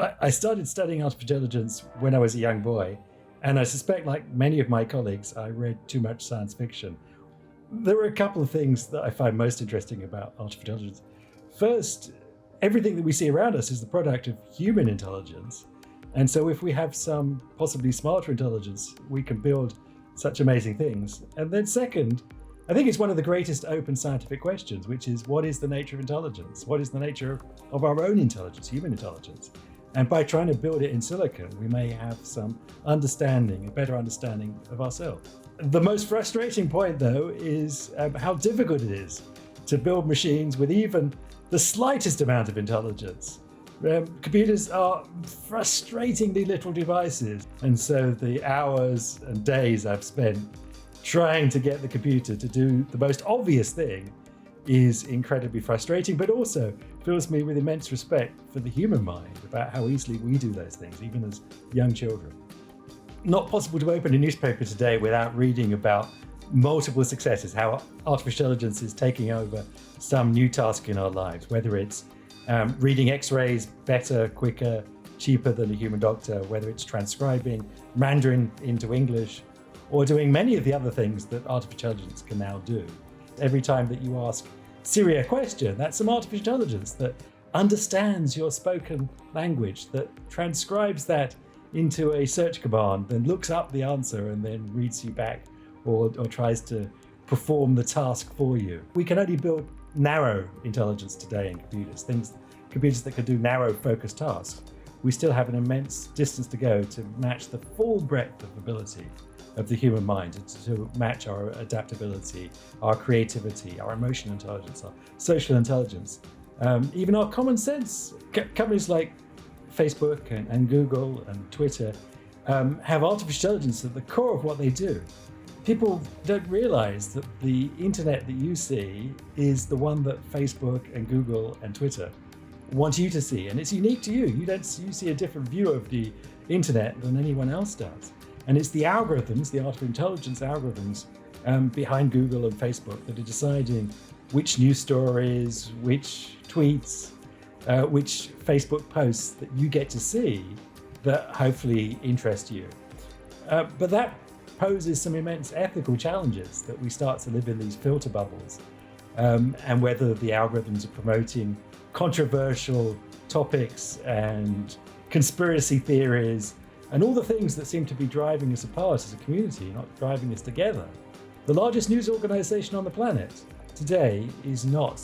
I started studying artificial intelligence when I was a young boy, and I suspect, like many of my colleagues, I read too much science fiction. There are a couple of things that I find most interesting about artificial intelligence. First, everything that we see around us is the product of human intelligence. And so if we have some possibly smarter intelligence, we can build such amazing things. And then second, I think it's one of the greatest open scientific questions, which is, what is the nature of intelligence? What is the nature of our own intelligence, human intelligence? And by trying to build it in silicon, we may have some understanding, a better understanding of ourselves. The most frustrating point, though, is how difficult it is to build machines with even the slightest amount of intelligence. Computers are frustratingly little devices, and so the hours and days I've spent trying to get the computer to do the most obvious thing is incredibly frustrating, but also fills me with immense respect for the human mind, about how easily we do those things, even as young children. Not possible to open a newspaper today without reading about multiple successes, how artificial intelligence is taking over some new task in our lives, whether it's reading x-rays better, quicker, cheaper than a human doctor, whether it's transcribing Mandarin into English, or doing many of the other things that artificial intelligence can now do. Every time that you ask Siri a question, that's some artificial intelligence that understands your spoken language, that transcribes that into a search command, then looks up the answer and then reads you back or tries to perform the task for you. We can only build narrow intelligence today in computers that can do narrow focused tasks. We still have an immense distance to go to match the full breadth of ability of the human mind, to match our adaptability, our creativity, our emotional intelligence, our social intelligence, even our common sense. Companies like Facebook and Google and Twitter have artificial intelligence at the core of what they do. People don't realize that the internet that you see is the one that Facebook and Google and Twitter want you to see, and it's unique to you. You see a different view of the internet than anyone else does. And it's the algorithms, the artificial intelligence algorithms behind Google and Facebook that are deciding which news stories, which tweets, which Facebook posts that you get to see that hopefully interest you. But that poses some immense ethical challenges, that we start to live in these filter bubbles, and whether the algorithms are promoting controversial topics and conspiracy theories and all the things that seem to be driving us apart as a community, not driving us together. The largest news organization on the planet today is not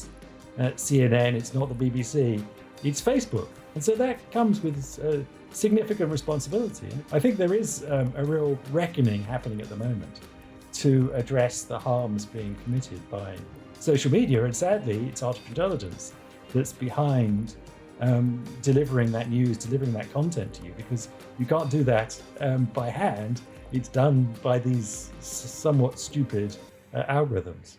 CNN, it's not the BBC, it's Facebook. And so that comes with a significant responsibility. I think there is a real reckoning happening at the moment to address the harms being committed by social media, and sadly, it's artificial intelligence that's behind delivering that news, delivering that content to you, because you can't do that by hand. It's done by these somewhat stupid algorithms.